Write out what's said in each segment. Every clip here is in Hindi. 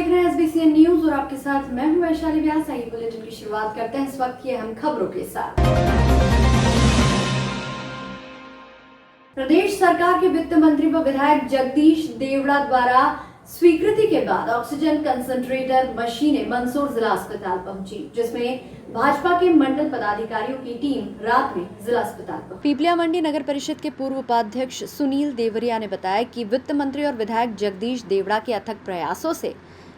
देख रहे हैं एसबीसी न्यूज और आपके साथ मैं हूं वैशाली व्यास। आइए बुलेटिन की शुरुआत करते हैं इस वक्त की अहम खबरों के साथ। प्रदेश सरकार के वित्त मंत्री व विधायक जगदीश देवड़ा द्वारा स्वीकृति के बाद ऑक्सीजन कंसंट्रेटर मशीनें मंदसौर जिला अस्पताल पहुंची, जिसमें भाजपा के मंडल पदाधिकारियों की टीम रात में जिला अस्पताल पहुंची। पीपलिया मंडी नगर परिषद के पूर्व उपाध्यक्ष सुनील देवरिया ने बताया कि वित्त मंत्री और विधायक जगदीश देवड़ा के अथक प्रयासों से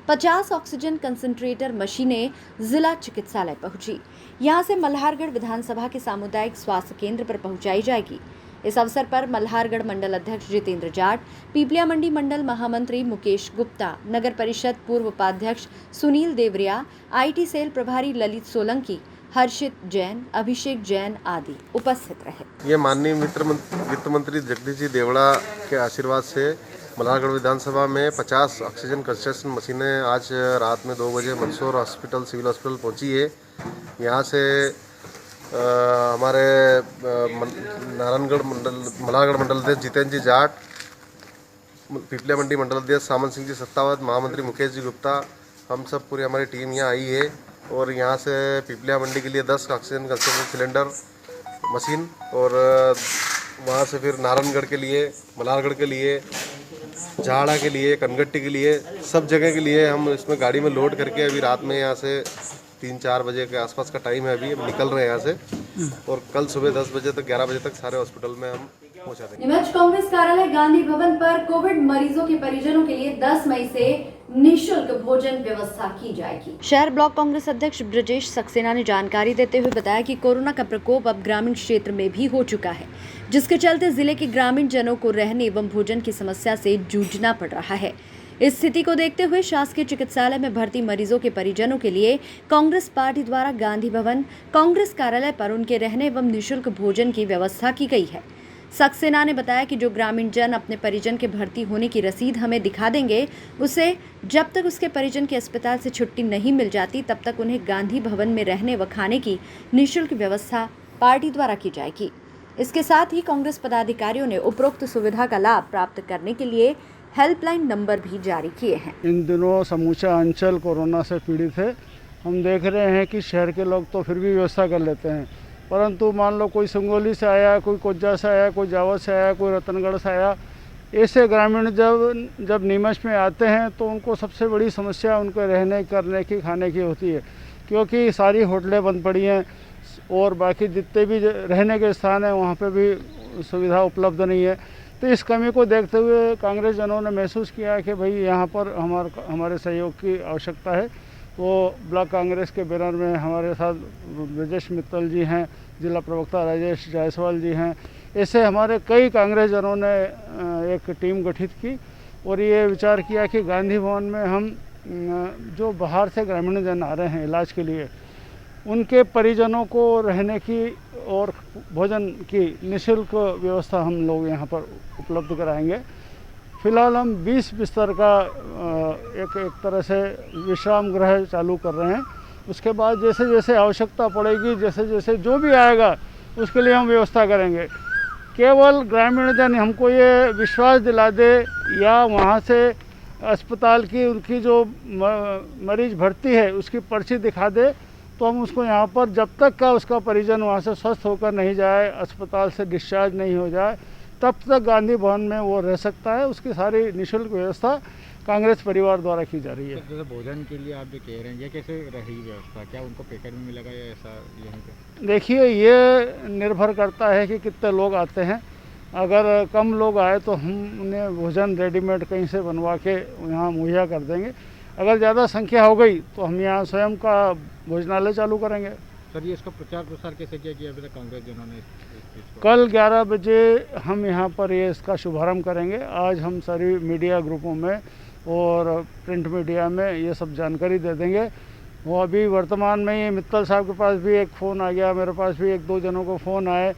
50 ऑक्सीजन कंसंट्रेटर मशीनें जिला चिकित्सालय पहुंची। यहां से मल्हारगढ़ विधानसभा के सामुदायिक स्वास्थ्य केंद्र पर पहुंचाई जाएगी। इस अवसर पर मल्हारगढ़ मंडल अध्यक्ष जितेंद्र जाट, पीपलिया मंडी मंडल महामंत्री मुकेश गुप्ता, नगर परिषद पूर्व उपाध्यक्ष सुनील देवरिया, आईटी सेल प्रभारी ललित सोलंकी, हर्षित जैन, अभिषेक जैन आदि उपस्थित रहे। ये माननीय वित्त मंत्री जगदीश जी देवड़ा के आशीर्वाद से मल्हारगढ़ विधानसभा में 50 ऑक्सीजन कंसंट्रेशन मशीनें आज रात में 2 बजे मंदसौर हॉस्पिटल सिविल हॉस्पिटल पहुंची है। यहाँ से हमारे नारायणगढ़ मंडल मल्हारगढ़ मंडल अध्यक्ष जितेंद्र जी जाट, पीपलिया मंडी मंडल अध्यक्ष सामंत सिंह जी सत्तावत, महामंत्री मुकेश जी गुप्ता, हम सब पूरी हमारी टीम यहाँ आई है। और यहाँ से पीपलिया मंडी के लिए 10 ऑक्सीजन कंसंट्रेटर सिलेंडर मशीन और वहाँ से फिर नारायणगढ़ के लिए, मल्हारगढ़ के लिए, झाड़ा के लिए, कनगट्टी के लिए, सब जगह के लिए हम इसमें गाड़ी में लोड करके अभी रात में यहाँ से 3-4 बजे के आसपास का टाइम है, अभी हम निकल रहे हैं यहाँ से और कल सुबह 10 बजे तक 11 बजे तक सारे हॉस्पिटल में हम पहुँचा देंगे। नीमच कांग्रेस कार्यालय गांधी भवन पर कोविड मरीजों के परिजनों के लिए 10 मई से निःशुल्क भोजन व्यवस्था की जाएगी। शहर ब्लॉक कांग्रेस अध्यक्ष ब्रजेश सक्सेना ने जानकारी देते हुए बताया कि कोरोना का प्रकोप अब ग्रामीण क्षेत्र में भी हो चुका है, जिसके चलते जिले के ग्रामीण जनों को रहने एवं भोजन की समस्या से जूझना पड़ रहा है। इस स्थिति को देखते हुए शासकीय चिकित्सालय में भर्ती मरीजों के परिजनों के लिए कांग्रेस पार्टी द्वारा गांधी भवन कांग्रेस कार्यालय पर उनके रहने एवं निःशुल्क भोजन की व्यवस्था की गई है। सक्सेना ने बताया कि जो ग्रामीण जन अपने परिजन के भर्ती होने की रसीद हमें दिखा देंगे, उसे जब तक उसके परिजन के अस्पताल से छुट्टी नहीं मिल जाती तब तक उन्हें गांधी भवन में रहने व खाने की निःशुल्क व्यवस्था पार्टी द्वारा की जाएगी। इसके साथ ही कांग्रेस पदाधिकारियों ने उपरोक्त सुविधा का लाभ प्राप्त करने के लिए हेल्पलाइन नंबर भी जारी किए हैं। इन दिनों समूचा अंचल कोरोना से पीड़ित है। हम देख रहे हैं कि शहर के लोग तो फिर भी व्यवस्था कर लेते हैं, परंतु मान लो कोई संगोली से आया, कोई कोज्जा से आया, कोई जावत से आया, कोई रतनगढ़ से आया, ऐसे ग्रामीण जब नीमच में आते हैं तो उनको सबसे बड़ी समस्या उनके रहने करने की खाने की होती है, क्योंकि सारी होटलें बंद पड़ी हैं और बाकी जितने भी रहने के स्थान हैं वहाँ पे भी सुविधा उपलब्ध नहीं है। तो इस कमी को देखते हुए कांग्रेस जनों ने महसूस किया कि भाई यहाँ पर हमारे सहयोग की आवश्यकता है। वो ब्लॉक कांग्रेस के बैनर में हमारे साथ ब्रजेश मित्तल जी हैं, जिला प्रवक्ता राजेश जायसवाल जी हैं, ऐसे हमारे कई कांग्रेस जनों ने एक टीम गठित की और ये विचार किया कि गांधी भवन में हम जो बाहर से ग्रामीण जन आ रहे हैं इलाज के लिए, उनके परिजनों को रहने की और भोजन की निःशुल्क व्यवस्था हम लोग यहाँ पर उपलब्ध कराएंगे। फिलहाल हम 20 बिस्तर का एक तरह से विश्राम गृह चालू कर रहे हैं। उसके बाद जैसे जैसे आवश्यकता पड़ेगी, जैसे जैसे जो भी आएगा उसके लिए हम व्यवस्था करेंगे। केवल ग्रामीण जन हमको ये विश्वास दिला दे या वहाँ से अस्पताल की उनकी जो मरीज भर्ती है उसकी पर्ची दिखा दे तो हम उसको यहाँ पर जब तक का उसका परिजन वहाँ से स्वस्थ होकर नहीं जाए, अस्पताल से डिस्चार्ज नहीं हो जाए, तब तक गांधी भवन में वो रह सकता है। उसकी सारी निःशुल्क व्यवस्था कांग्रेस परिवार द्वारा की जा रही है। जैसे भोजन के लिए आप जो कह रहे हैं, ये कैसे रहेगी व्यवस्था? क्या उनको पैकेट में मिलेगा या ऐसा यहीं पे? देखिए, ये निर्भर करता है कि कितने लोग आते हैं। अगर कम लोग आए तो हम उन्हें भोजन रेडीमेड कहीं से बनवा के यहाँ मुहैया कर देंगे। अगर ज़्यादा संख्या हो गई तो हम यहाँ स्वयं का भोजनालय चालू करेंगे। सर, ये इसका प्रचार प्रसार कैसे किया कि अभी तक कांग्रेस जिन्होंने कल 11 बजे हम यहाँ पर ये इसका शुभारंभ करेंगे। आज हम सारी मीडिया ग्रुपों में और प्रिंट मीडिया में ये सब जानकारी दे देंगे। वो अभी वर्तमान में ये मित्तल साहब के पास भी एक फ़ोन आ गया, मेरे पास भी 1-2 जनों को फ़ोन आए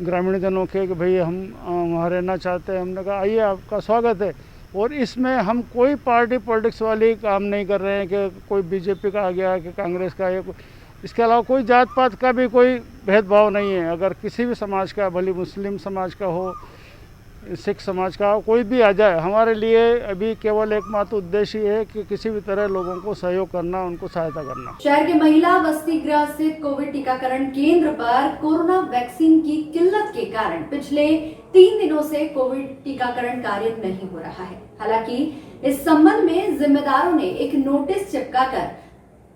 ग्रामीण जनों के कि भाई हम वहाँ रहना चाहते हैं। हमने कहा आइए, आपका स्वागत है। और इसमें हम कोई पार्टी पॉलिटिक्स वाली काम नहीं कर रहे हैं कि कोई बीजेपी का आ गया कि कांग्रेस का है। इसके अलावा कोई जात पात का भी कोई भेदभाव नहीं है। अगर किसी भी समाज का, भले मुस्लिम समाज का हो सिख समाज का कोई भी आ जाए, हमारे लिए अभी केवल एकमात्र उद्देश्य ये है कि किसी भी तरह लोगों को सहयोग करना, उनको सहायता करना। शहर के महिला बस्ती गृह स्थित कोविड टीकाकरण केंद्र पर कोरोना वैक्सीन की किल्लत के कारण पिछले 3 दिनों से कोविड टीकाकरण कार्य नहीं हो रहा है। हालांकि इस संबंध में जिम्मेदारों ने एक नोटिस चिपकाकर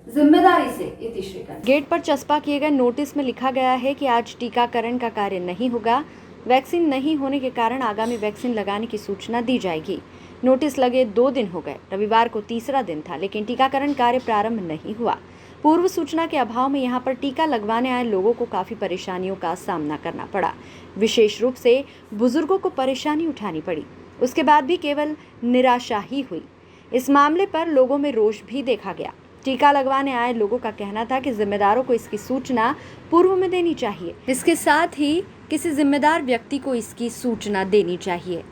जिम्मेदारी से इतिश्री कर गेट पर चस्पा किए गए नोटिस में लिखा गया है कि आज टीकाकरण का कार्य नहीं होगा। वैक्सीन नहीं होने के कारण आगामी वैक्सीन लगाने की सूचना दी जाएगी। नोटिस लगे 2 दिन हो गए। रविवार को तीसरा दिन था, लेकिन टीकाकरण कार्य प्रारंभ नहीं हुआ। पूर्व सूचना के अभाव में यहां पर टीका लगवाने आए लोगों को काफी परेशानियों का सामना करना पड़ा। विशेष रूप से बुजुर्गों को परेशानी उठानी पड़ी। उसके बाद भी केवल निराशा ही हुई। इस मामले पर लोगों में रोष भी देखा गया। टीका लगवाने आए लोगों का कहना था कि जिम्मेदारों को इसकी सूचना पूर्व में देनी चाहिए। इसके साथ ही किसी जिम्मेदार व्यक्ति को इसकी सूचना देनी चाहिए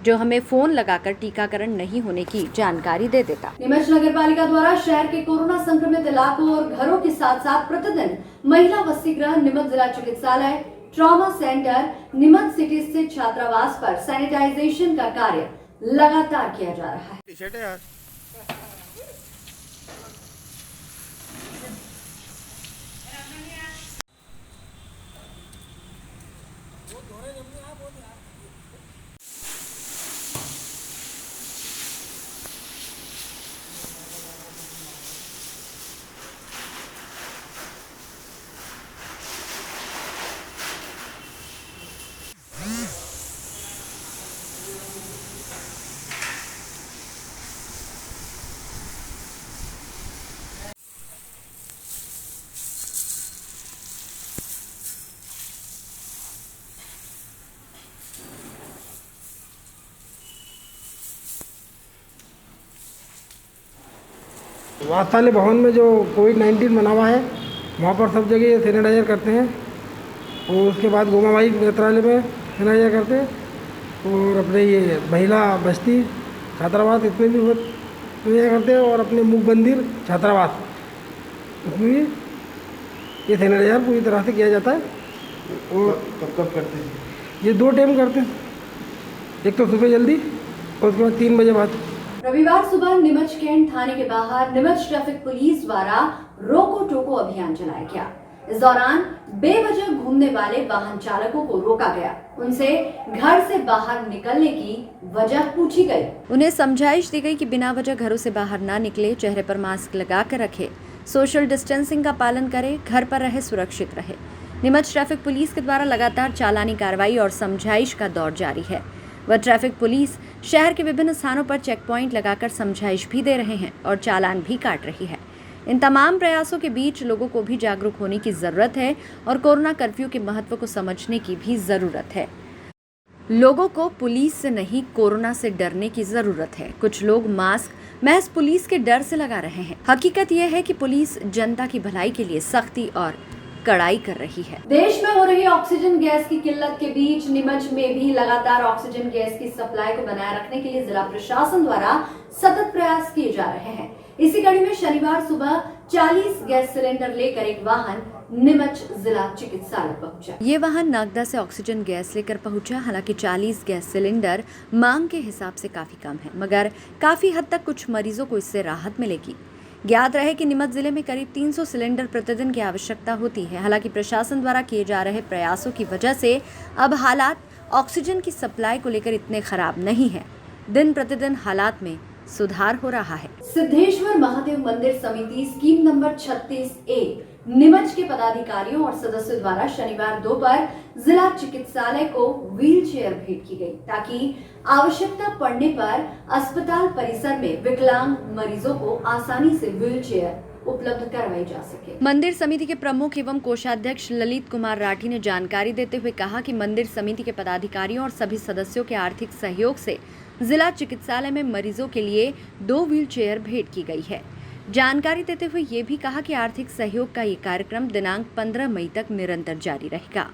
जो हमें फोन लगाकर टीकाकरण नहीं होने की जानकारी दे देता। नीमच नगर पालिका द्वारा शहर के कोरोना संक्रमित इलाकों और घरों के साथ साथ प्रतिदिन महिला बस्ती गृह, नीमच जिला चिकित्सालय, ट्रॉमा सेंटर, नीमच सिटी स्थित छात्रावास पर सैनिटाइजेशन का कार्य लगातार किया जा रहा है। वात्सल्य भवन में जो कोविड-19 बना हुआ है वहाँ पर सब जगह सैनिटाइजर करते हैं और उसके बाद गोमाबाई नेत्रालय में सैनिटाइजर करते हैं और अपने ये महिला बस्ती छात्रावास इसमें भी सैनिटाइजर करते हैं और अपने मुख मंदिर छात्रावास उसमें भी ये सैनिटाइजर पूरी तरह से किया जाता है। और कब करते हैं? ये 2 टाइम करते हैं, एक तो सुबह जल्दी और उसके बाद 3 बजे बाद। रविवार सुबह नीमच कैंट थाने के बाहर नीमच ट्रैफिक पुलिस द्वारा रोको टोको अभियान चलाया गया। इस दौरान बेवजह घूमने वाले वाहन चालकों को रोका गया। उनसे घर से बाहर निकलने की वजह पूछी गई। उन्हें समझाइश दी गई कि बिना वजह घरों से बाहर ना निकले, चेहरे पर मास्क लगा कर रखे, सोशल डिस्टेंसिंग का पालन करे, घर पर रहे, सुरक्षित रहे। नीमच ट्रैफिक पुलिस के द्वारा लगातार चालानी कार्रवाई और समझाइश का दौर जारी है। वह ट्रैफिक पुलिस शहर के विभिन्न स्थानों पर चेक पॉइंट लगाकर समझाइश भी दे रहे हैं और चालान भी काट रही है। इन तमाम प्रयासों के बीच लोगों को भी जागरूक होने की जरूरत है और कोरोना कर्फ्यू के महत्व को समझने की भी जरूरत है। लोगों को पुलिस से नहीं, कोरोना से डरने की जरूरत है। कुछ लोग मास्क महज पुलिस के डर से लगा रहे हैं। हकीकत यह है कि पुलिस जनता की भलाई के लिए सख्ती और कड़ाई कर रही है। देश में हो रही ऑक्सीजन गैस की किल्लत के बीच नीमच में भी लगातार ऑक्सीजन गैस की सप्लाई को बनाए रखने के लिए जिला प्रशासन द्वारा सतत प्रयास किए जा रहे हैं। इसी कड़ी में शनिवार सुबह 40 गैस सिलेंडर लेकर एक वाहन नीमच जिला चिकित्सालय पहुंचा। ये वाहन नागदा से ऑक्सीजन गैस लेकर पहुंचा। हालांकि 40 गैस सिलेंडर मांग के हिसाब से काफी कम है, मगर काफी हद तक कुछ मरीजों को इससे राहत मिलेगी। ज्ञात रहे कि नीमच जिले में करीब 300 सिलेंडर प्रतिदिन की आवश्यकता होती है। हालांकि प्रशासन द्वारा किए जा रहे प्रयासों की वजह से अब हालात ऑक्सीजन की सप्लाई को लेकर इतने खराब नहीं है। दिन प्रतिदिन हालात में सुधार हो रहा है। सिद्धेश्वर महादेव मंदिर समिति स्कीम नंबर 36A नीमच के पदाधिकारियों और सदस्यों द्वारा शनिवार दोपहर जिला चिकित्सालय को व्हील चेयर भेंट की गई, ताकि आवश्यकता पड़ने पर अस्पताल परिसर में विकलांग मरीजों को आसानी से व्हील चेयर उपलब्ध करवाई जा सके। मंदिर समिति के प्रमुख एवं कोषाध्यक्ष ललित कुमार राठी ने जानकारी देते हुए कहा कि मंदिर समिति के पदाधिकारियों और सभी सदस्यों के आर्थिक सहयोग से जिला चिकित्सालय में मरीजों के लिए 2 व्हील चेयर भेंट की गई है। जानकारी देते हुए ये भी कहा कि आर्थिक सहयोग का ये कार्यक्रम दिनांक 15 मई तक निरंतर जारी रहेगा।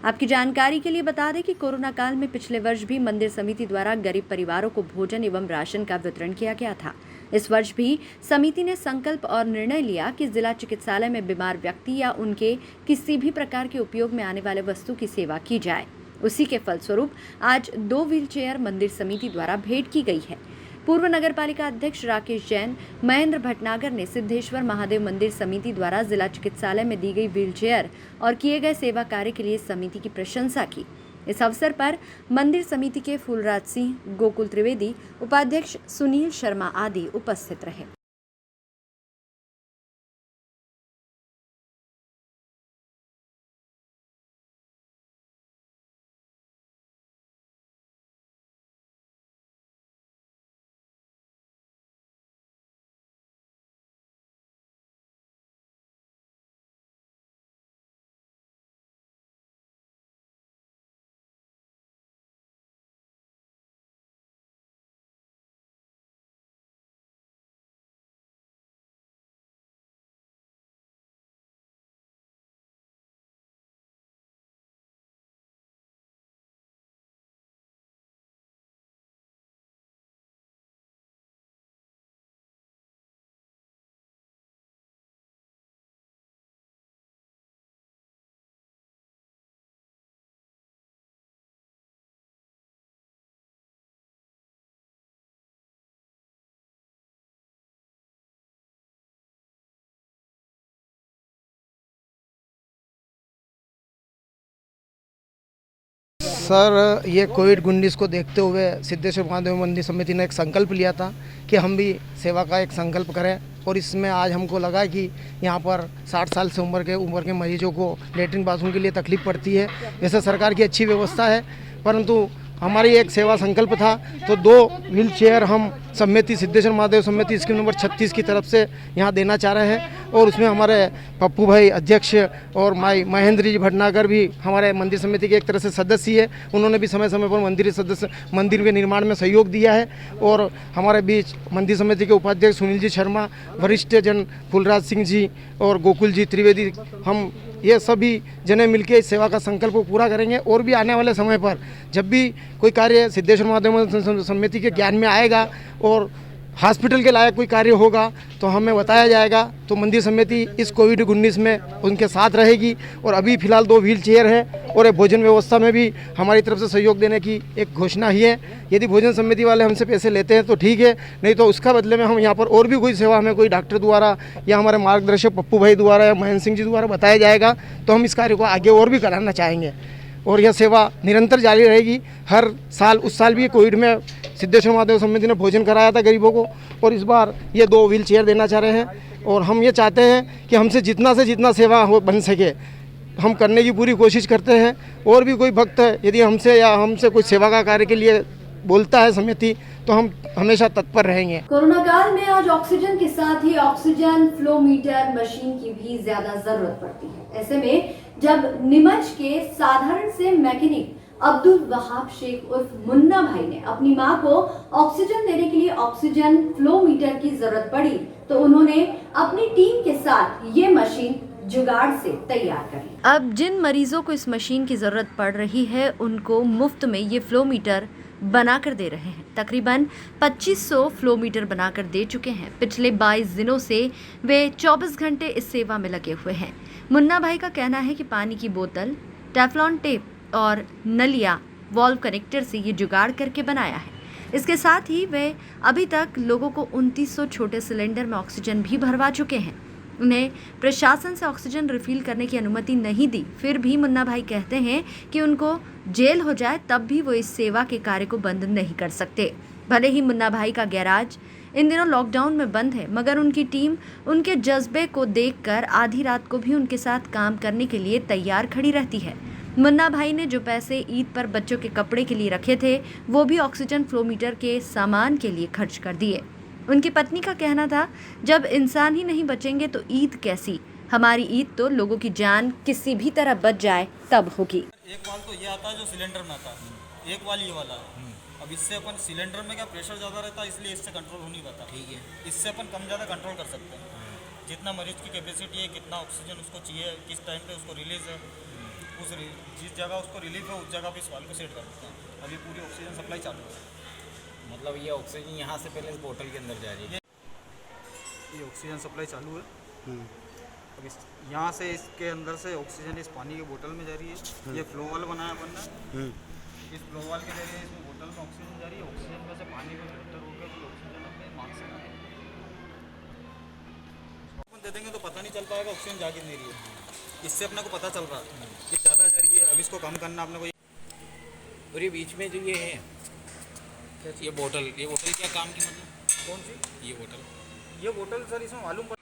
आपकी जानकारी के लिए बता दें कि कोरोना काल में पिछले वर्ष भी मंदिर समिति द्वारा गरीब परिवारों को भोजन एवं राशन का वितरण किया गया था। इस वर्ष भी समिति ने संकल्प और निर्णय लिया कि जिला चिकित्सालय में बीमार व्यक्ति या उनके किसी भी प्रकार के उपयोग में आने वाले वस्तु की सेवा की जाए। उसी के फलस्वरूप आज 2 व्हीलचेयर मंदिर समिति द्वारा भेंट की गई है। पूर्व नगर पालिका अध्यक्ष राकेश जैन, महेंद्र भटनागर ने सिद्धेश्वर महादेव मंदिर समिति द्वारा जिला चिकित्सालय में दी गई व्हीलचेयर और किए गए सेवा कार्य के लिए समिति की प्रशंसा की। इस अवसर पर मंदिर समिति के फूलराज सिंह, गोकुल त्रिवेदी, उपाध्यक्ष सुनील शर्मा आदि उपस्थित रहे। सर, ये कोविड-19 को देखते हुए सिद्धेश्वर महादेव मंदिर समिति ने एक संकल्प लिया था कि हम भी सेवा का एक संकल्प करें, और इसमें आज हमको लगा कि यहाँ पर 60 साल से उम्र के मरीजों को लेटरिन बाथरूम के लिए तकलीफ पड़ती है। वैसे सरकार की अच्छी व्यवस्था है, परंतु हमारी एक सेवा संकल्प था, तो 2 व्हील चेयर हम समिति सिद्धेश्वर महादेव समिति स्कीम नंबर 36 की तरफ से यहाँ देना चाह रहे हैं। और उसमें हमारे पप्पू भाई अध्यक्ष और महेंद्र जी भटनागर भी हमारे मंदिर समिति के एक तरह से सदस्य है। उन्होंने भी समय समय पर मंदिर के निर्माण में सहयोग दिया है। और हमारे बीच मंदिर समिति के उपाध्यक्ष सुनील जी शर्मा, वरिष्ठ जन फूलराज सिंह जी और गोकुल जी त्रिवेदी, हम ये सभी जने मिलकर इस सेवा का संकल्प को पूरा करेंगे। और भी आने वाले समय पर जब भी कोई कार्य सिद्धेश्वर महादेव समिति के ज्ञान में आएगा और हॉस्पिटल के लायक कोई कार्य होगा तो हमें बताया जाएगा। तो मंदिर समिति इस कोविड-19 में उनके साथ रहेगी। और अभी फ़िलहाल 2 व्हील चेयर है और एक भोजन व्यवस्था में भी हमारी तरफ से सहयोग देने की एक घोषणा ही है। यदि भोजन समिति वाले हमसे पैसे लेते हैं तो ठीक है, नहीं तो उसका बदले में हम यहाँ पर और भी कोई सेवा हमें कोई डॉक्टर द्वारा या हमारे मार्गदर्शक पप्पू भाई द्वारा या महेंद्र सिंह जी द्वारा बताया जाएगा तो हम इस कार्य को आगे और भी कराना चाहेंगे। और यह सेवा निरंतर जारी रहेगी। हर साल, उस साल भी कोविड में सिद्धेश्वर महादेव समिति ने भोजन कराया था गरीबों को, और इस बार ये 2 व्हील चेयर देना चाह रहे हैं। और हम ये चाहते हैं कि हमसे जितना से जितना सेवा हो बन सके हम करने की पूरी कोशिश करते हैं। और भी कोई भक्त यदि हमसे कोई सेवा का कार्य के लिए बोलता है समिति तो हम हमेशा तत्पर रहेंगे। कोरोना काल में आज ऑक्सीजन के साथ ही ऑक्सीजन फ्लोमीटर मशीन की भी ज्यादा जरूरत पड़ती है। ऐसे में जब नीमच के साधारण से मैकेनिक अब्दुल वहाब शेख उर्फ मुन्ना भाई ने अपनी मां को ऑक्सीजन देने के लिए ऑक्सीजन फ्लोमीटर की जरूरत पड़ी तो उन्होंने अपनी टीम के साथ ये मशीन जुगाड़ से तैयार कर ली। अब जिन मरीजों को इस मशीन की जरूरत पड़ रही है उनको मुफ्त में ये फ्लोमीटर बनाकर दे रहे हैं। तकरीबन 2500 फ्लोमीटर बनाकर दे चुके हैं। पिछले 22 दिनों से वे 24 घंटे इस सेवा में लगे हुए हैं। मुन्ना भाई का कहना है कि पानी की बोतल, टेफ्लॉन टेप और नलिया वॉल्व कनेक्टर से ये जुगाड़ करके बनाया है। इसके साथ ही वे अभी तक लोगों को 2900 छोटे सिलेंडर में ऑक्सीजन भी भरवा चुके हैं। उन्हें प्रशासन से ऑक्सीजन रिफिल करने की अनुमति नहीं दी, फिर भी मुन्ना भाई कहते हैं कि उनको जेल हो जाए तब भी वो इस सेवा के कार्य को बंद नहीं कर सकते। भले ही मुन्ना भाई का गैराज इन दिनों लॉकडाउन में बंद है, मगर उनकी टीम उनके जज्बे को देखकर आधी रात को भी उनके साथ काम करने के लिए तैयार खड़ी रहती है। मुन्ना भाई ने जो पैसे ईद पर बच्चों के कपड़े के लिए रखे थे वो भी ऑक्सीजन फ्लोमीटर के सामान के लिए खर्च कर दिए। उनकी पत्नी का कहना था, जब इंसान ही नहीं बचेंगे तो ईद कैसी? हमारी ईद तो लोगों की जान किसी भी तरह बच जाए तब होगी। एक वाल तो ये आता है जो सिलेंडर में आता है, एक वाल ये वाला है। अब इससे अपन सिलेंडर में क्या प्रेशर ज़्यादा रहता है इसलिए इससे कंट्रोल हो नहीं पाता। ठीक है, इससे अपन कम ज़्यादा कंट्रोल कर सकते हैं। जितना मरीज की कैपेसिटी है, कितना ऑक्सीजन उसको चाहिए, किस टाइम पे उसको रिलीज़ है, उस जिस जगह उसको रिलीफ है उस जगह पे इस वाल को सेट कर सकते हैं। अभी पूरी ऑक्सीजन सप्लाई चालू है। मतलब ये ऑक्सीजन यहाँ से पहले इस बोतल के अंदर जा रही है। ये ऑक्सीजन सप्लाई चालू है अब यहाँ से इसके अंदर से ऑक्सीजन इस पानी की बोतल में जा रही है। ये फ्लो वाल बनाया अपन ने, इस फ्लो वाल के जरिए इसमें बोतल में ऑक्सीजन जा रही है। ऑक्सीजन में से पानी में फिल्टर होकर फिर ऑक्सीजन अपने मास्क में अपन दे देंगे तो पता नहीं चल पाएगा ऑक्सीजन जा कितनी रही है। इससे अपने को पता चल रहा है कि ज़्यादा जा रही है, अब इसको कम करना अपने को। और ये बीच में जो ये है, ये बोतल क्या काम की, मतलब कौन सी ये बोतल? ये बोतल सर इसमें मालूम पड़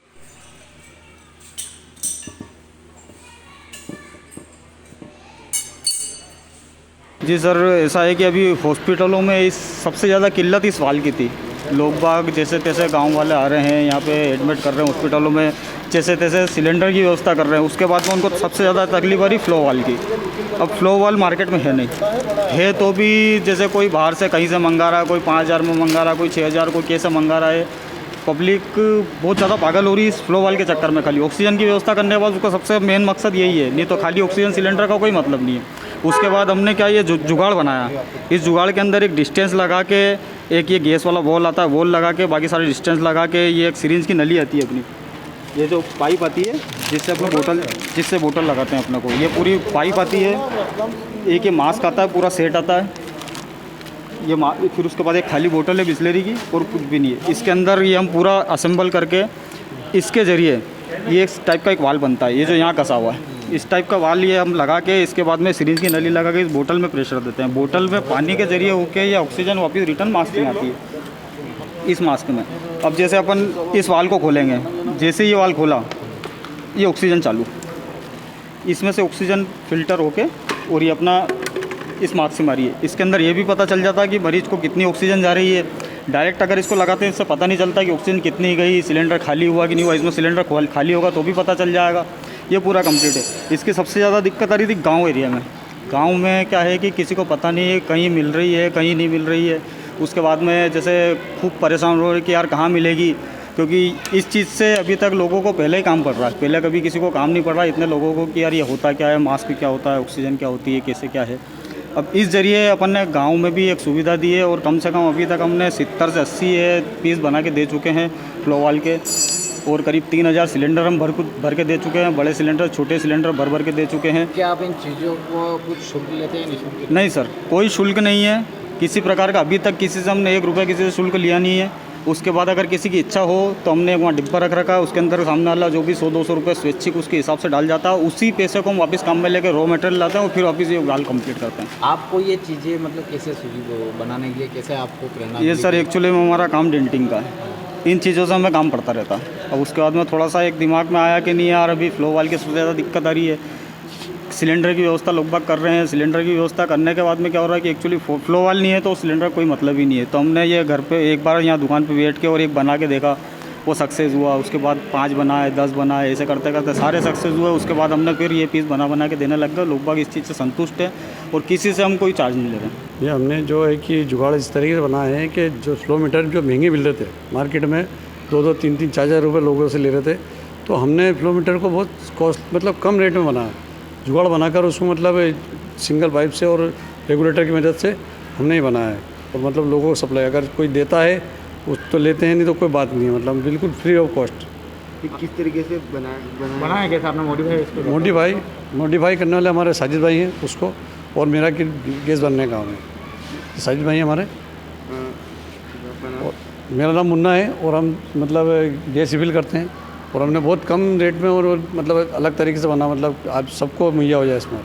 जी सर, ऐसा है कि अभी हॉस्पिटलों में इस सबसे ज़्यादा किल्लत इस वाल की थी। लोग बाग जैसे तैसे गांव वाले आ रहे हैं यहाँ पे एडमिट कर रहे हैं हॉस्पिटलों में, जैसे तैसे सिलेंडर की व्यवस्था कर रहे हैं। उसके बाद में उनको सबसे ज़्यादा तकलीफ आ रही फ्लो वाल की। अब फ्लो वाल मार्केट में है नहीं, है तो भी जैसे कोई बाहर से कहीं से मंगा रहा है, कोई 5,000 में मंगा रहा है, कोई 6,000, कोई कैसे मंगा रहा है। पब्लिक बहुत ज़्यादा पागल हो रही है इस फ्लो वाल के चक्कर में। खाली ऑक्सीजन की व्यवस्था करने के बाद उसका सबसे मेन मकसद यही है, नहीं तो खाली ऑक्सीजन सिलेंडर का कोई मतलब नहीं है। उसके बाद हमने क्या ये जुगाड़ बनाया, इस जुगाड़ के अंदर एक डिस्टेंस लगा के, एक ये गैस वाला वॉल आता है, वॉल लगा के बाकी सारे डिस्टेंस लगा के, ये एक सिरिंज की नली आती है अपनी, ये जो पाइप आती है जिससे बोतल लगाते हैं अपने को, ये पूरी पाइप आती है। एक ये मास्क आता है, पूरा सेट आता है ये फिर उसके बाद एक खाली बोतल है बिस्लेरी की और कुछ भी नहीं है। इसके अंदर ये हम पूरा असेंबल करके इसके ज़रिए ये इस टाइप का एक वाल बनता है, ये जो यहाँ कसा हुआ है इस टाइप का वाल ये हम लगा के, इसके बाद में सिरिंज की नली लगा के इस बोतल में प्रेशर देते हैं। बोतल में पानी के ज़रिए होके ये ऑक्सीजन वापस रिटर्न मास्क में आती है, इस मास्क में। अब जैसे अपन इस वाल को खोलेंगे, जैसे ये वाल खोला ये ऑक्सीजन चालू, इसमें से ऑक्सीजन फिल्टर होके और ये अपना इस मास्क से मारी है। इसके अंदर ये भी पता चल जाता है कि मरीज़ को कितनी ऑक्सीजन जा रही है। डायरेक्ट अगर इसको लगाते हैं इससे पता नहीं चलता कि ऑक्सीजन कितनी गई, सिलेंडर खाली हुआ कि नहीं हुआ। इसमें सिलेंडर खाली होगा तो भी पता चल जाएगा। ये पूरा कंप्लीट है। इसकी सबसे ज़्यादा दिक्कत आ रही थी गांव एरिया में। गांव में क्या है कि किसी को पता नहीं है, कहीं मिल रही है कहीं नहीं मिल रही है। उसके बाद में जैसे खूब परेशान हो रहे कि यार कहाँ मिलेगी, क्योंकि इस चीज़ से अभी तक लोगों को पहले ही काम पड़ रहा है। पहले कभी किसी को काम नहीं पड़ रहा इतने लोगों को कि यार ये होता क्या है, मास्क क्या होता है, ऑक्सीजन क्या होती है, कैसे क्या है। अब इस ज़रिए अपन ने गांव में भी एक सुविधा दी है और कम से कम अभी तक हमने 70 से 80 पीस बना के दे चुके हैं फ्लो वाल के, और करीब 3,000 सिलेंडर हम भर के दे चुके हैं। बड़े सिलेंडर छोटे सिलेंडर भर के दे चुके हैं। क्या आप इन चीज़ों को कुछ शुल्क लेते हैं? निःशुल्क? नहीं सर, कोई शुल्क नहीं है किसी प्रकार का। अभी तक किसी से हमने 1 रुपये किसी से शुल्क लिया नहीं है। उसके बाद अगर किसी की इच्छा हो तो हमने वहाँ डिब्बा रख रखा है, उसके अंदर सामने वाला जो भी 100-200 रुपये स्वैच्छिक उसके हिसाब से डाल जाता है। उसी पैसे को हम वापस काम में लेकर रॉ मटेरियल लाते हैं और फिर वापस ये वाल कंप्लीट करते हैं। आपको ये चीज़ें मतलब कैसे सूझी वो बनाने के लिए, कैसे आपको प्रेरणा? ये सर एक्चुअली में हमारा काम डेंटिंग का है, इन चीज़ों से हमें काम पड़ता रहता है। अब उसके बाद में थोड़ा सा एक दिमाग में आया कि नहीं यार अभी फ्लो वाल की सबसे ज़्यादा दिक्कत आ रही है। सिलेंडर की व्यवस्था लोग बाग कर रहे हैं। सिलेंडर की व्यवस्था करने के बाद में क्या हो रहा है कि एक्चुअली फ्लो वाल नहीं है तो सिलेंडर कोई मतलब ही नहीं है। तो हमने ये घर पे एक बार यहाँ दुकान पे बैठ के और एक बना के देखा, वो सक्सेस हुआ। उसके बाद 5 बनाए, 10 बनाए, ऐसे करते करते सारे सक्सेस हुए। उसके बाद हमने फिर ये पीस बना के देने लग गए। लोग बाग इस चीज़ से संतुष्ट है और किसी से हम कोई चार्ज नहीं ले रहे। ये हमने जो है कि जुगाड़ इस तरीके से बनाए हैं कि जो फ्लो मीटर जो महंगे मिल रहे थे मार्केट में, 2-2, 3-3, 4,000 रुपये लोगों से ले रहे थे, तो हमने फ्लो मीटर को बहुत कॉस्ट मतलब कम रेट में बनाया। जुगाड़ बनाकर उसको मतलब सिंगल पाइप से और रेगुलेटर की मदद से हमने ही बनाया है। और मतलब लोगों को सप्लाई अगर कोई देता है उस तो लेते हैं, नहीं तो कोई बात नहीं है, मतलब बिल्कुल फ्री ऑफ कॉस्ट। किस तरीके से बनाया कैसे आपने मॉडिफाई करने वाले हमारे साजिद भाई हैं उसको, और मेरा कि गैस बनने का काम है। साजिद भाई हमारे, और मेरा नाम मुन्ना है और हम मतलब गैस रिफिल करते हैं। और हमने बहुत कम रेट में और मतलब अलग तरीके से बना, मतलब आप सबको मुहैया हो जाए इसमें।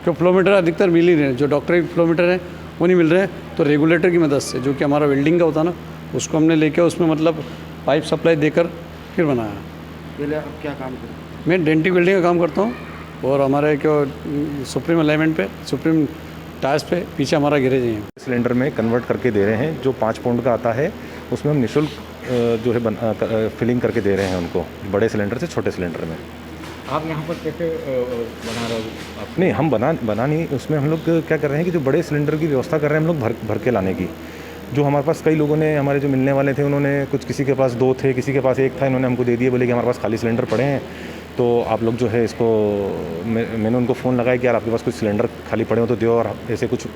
क्यों फ्लो मीटर अधिकतर मिल ही रहे हैं, जो डॉक्टरी फ्लो मीटर है वो नहीं मिल रहे हैं, तो रेगुलेटर की मदद से जो कि हमारा वेल्डिंग का होता है ना, उसको हमने लेके उसमें मतलब पाइप सप्लाई देकर फिर बनाया। पहले आप क्या काम करते हैं? मैं डेंटिंग वेल्डिंग का काम करता हूँ और हमारे क्या सुप्रीम अलाइनमेंट पे, सुप्रीम टायर्स पे पीछे हमारा गैरेज है। सिलेंडर में कन्वर्ट करके दे रहे हैं। जो 5 पाउंड का आता है उसमें हम निःशुल्क जो है फिलिंग करके दे रहे हैं उनको, बड़े सिलेंडर से छोटे सिलेंडर में। आप यहाँ पर कैसे बना रहे हो? नहीं, हम बना नहीं, उसमें हम लोग क्या कर रहे हैं कि जो बड़े सिलेंडर की व्यवस्था कर रहे हैं हम लोग भर के लाने की। जो हमारे पास कई लोगों ने, हमारे जो मिलने वाले थे, उन्होंने कुछ, किसी के पास 2 थे, किसी के पास 1 था, इन्होंने हमको दे दिए, बोले कि हमारे पास खाली सिलेंडर पड़े हैं, तो आप लोग जो है इसको, मैंने उनको फ़ोन लगाया कि यार आपके पास कुछ सिलेंडर खाली पड़े हो तो दो, और ऐसे कुछ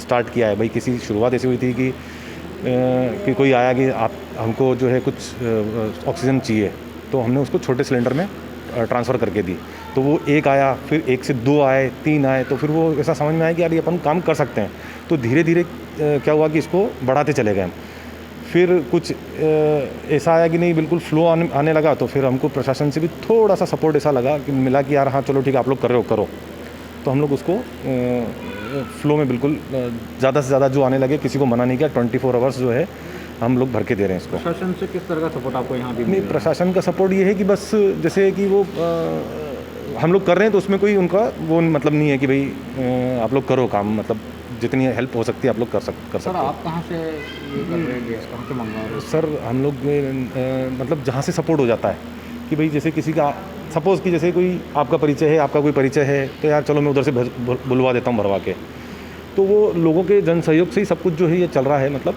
स्टार्ट किया है भाई। किसी शुरुआत ऐसी हुई थी कि कोई आया कि आप हमको जो है कुछ ऑक्सीजन चाहिए, तो हमने उसको छोटे सिलेंडर में ट्रांसफ़र करके दी। तो वो एक आया, फिर 1 से 2 आए, 3 आए, तो फिर वो ऐसा समझ में आया कि यार ये अपन काम कर सकते हैं। तो धीरे धीरे क्या हुआ कि इसको बढ़ाते चले गए हम। फिर कुछ ऐसा आया कि नहीं बिल्कुल फ्लो आने लगा, तो फिर हमको प्रशासन से भी थोड़ा सा सपोर्ट ऐसा लगा कि मिला कि यार हाँ चलो ठीक है आप लोग कर रहे हो करो। तो हम लोग उसको फ्लो में बिल्कुल ज़्यादा से ज़्यादा जो आने लगे, किसी को मना नहीं किया। 24 आवर्स जो है हम लोग भर के दे रहे हैं इसको। प्रशासन से किस तरह का सपोर्ट आपको यहाँ भी नहीं, प्रशासन का सपोर्ट ये है कि बस जैसे कि वो हम लोग कर रहे हैं तो उसमें कोई उनका वो मतलब नहीं है कि भाई आप लोग करो काम, मतलब जितनी हेल्प हो सकती है आप लोग कर सकते सर हैं। आप कहाँ से ये कर रहे हैं, गैस कहाँ से मंगवा रहे हैं? सर हम लोग मतलब जहाँ से सपोर्ट हो जाता है कि भाई जैसे किसी का सपोज़ कि जैसे कोई आपका परिचय है, आपका कोई परिचय है, तो यार चलो मैं उधर से बुलवा देता हूँ भरवा के। तो वो लोगों के जन सहयोग से ही सब कुछ जो है ये चल रहा है। मतलब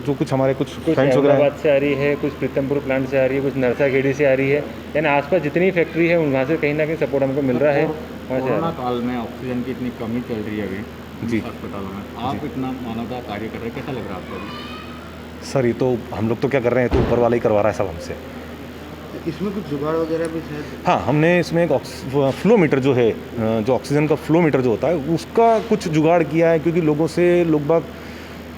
जो कुछ हमारे कुछ फ्रेंड्स वगैरह अहमदाबाद से आ रही है, कुछ प्रीतमपुर प्लांट से आ रही है, कुछ नरसाखेड़ी से आ रही है, यानी आसपास जितनी फैक्ट्री है वहाँ से कहीं ना कहीं सपोर्ट हमको मिल रहा है। वहाँ से कोरोना काल में ऑक्सीजन की इतनी कमी चल रही है अभी जी अस्पतालों में, आप इतना मानवता कार्य कर रहे हैं, कैसा लग रहा है आपको अभी? सर ये तो हम लोग तो क्या कर रहे हैं, तो ऊपर वाला ही करवा रहा है सब हमसे। इसमें कुछ जुगाड़ वगैरह भी है? हाँ, हमने इसमें एक फ्लो मीटर जो है, जो ऑक्सीजन का फ्लो मीटर जो होता है उसका कुछ जुगाड़ किया है, क्योंकि लोगों से लोग बाग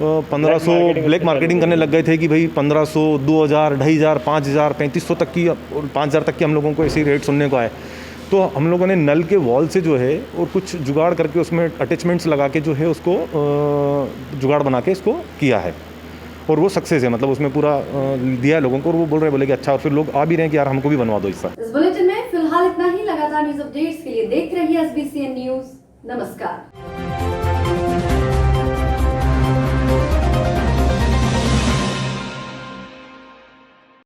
1500 ब्लैक मार्केटिंग करने लग गए थे कि भाई 1500, 2000, 2500, 5000, 3500 तक की और 5000 तक की हम लोगों को ऐसे रेट सुनने को आए। तो हम लोगों ने नल के वॉल से जो है और कुछ जुगाड़ करके उसमें अटैचमेंट्स लगा के जो है उसको जुगाड़ बना के इसको किया है, और वो सक्सेस है। मतलब उसमें पूरा दिया है लोगों को, और वो बोल रहे बोले कि अच्छा, और फिर लोग आ भी रहे हैं कि यार हमको भी बनवा दो इसका। इस बुलेटिन में फिलहाल इतना ही। लगातार न्यूज अपडेट्स के लिए देखते रहिए SBCN न्यूज। नमस्कार।